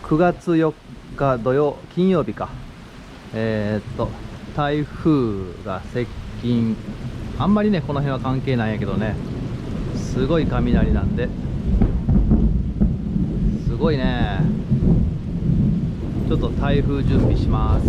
9月4日金曜日か。台風が接近。あんまりね、この辺は関係ないんやけどね。すごい雷なんで。すごいね。ちょっと台風準備します。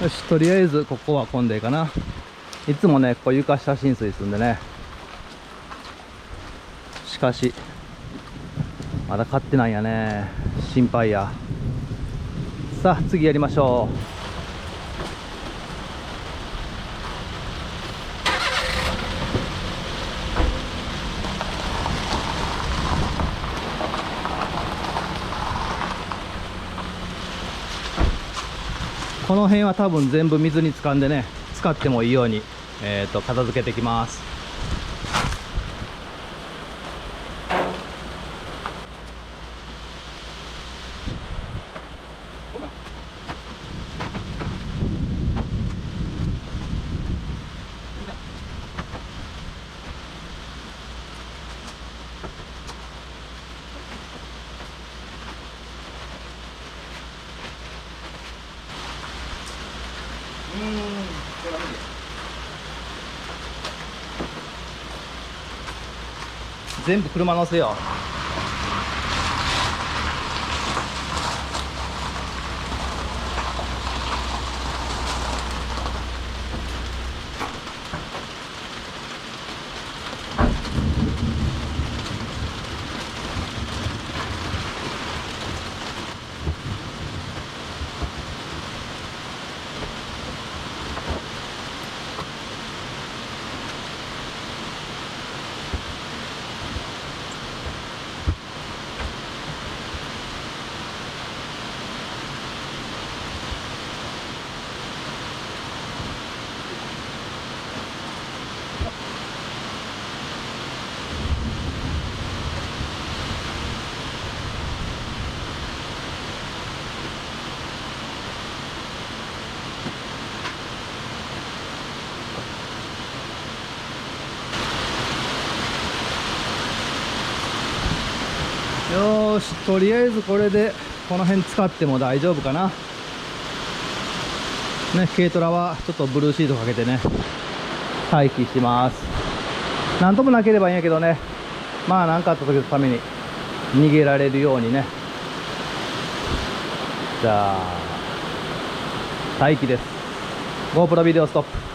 よし、とりあえずここは混んでいいかな。いつもね、ここ床下浸水するんでね。しかしまだ買ってないんやね。心配や。さあ次やりましょう。この辺は多分全部水に浸かんでね、使ってもいいように、片付けてきます。全部車乗せよう。よし、とりあえずこれでこの辺使っても大丈夫かな。ね、軽トラはちょっとブルーシートかけてね、待機します。なんともなければいいんやけどね、まあ何かあった時のために逃げられるようにね。じゃあ待機です。 GoPro ビデオストップ。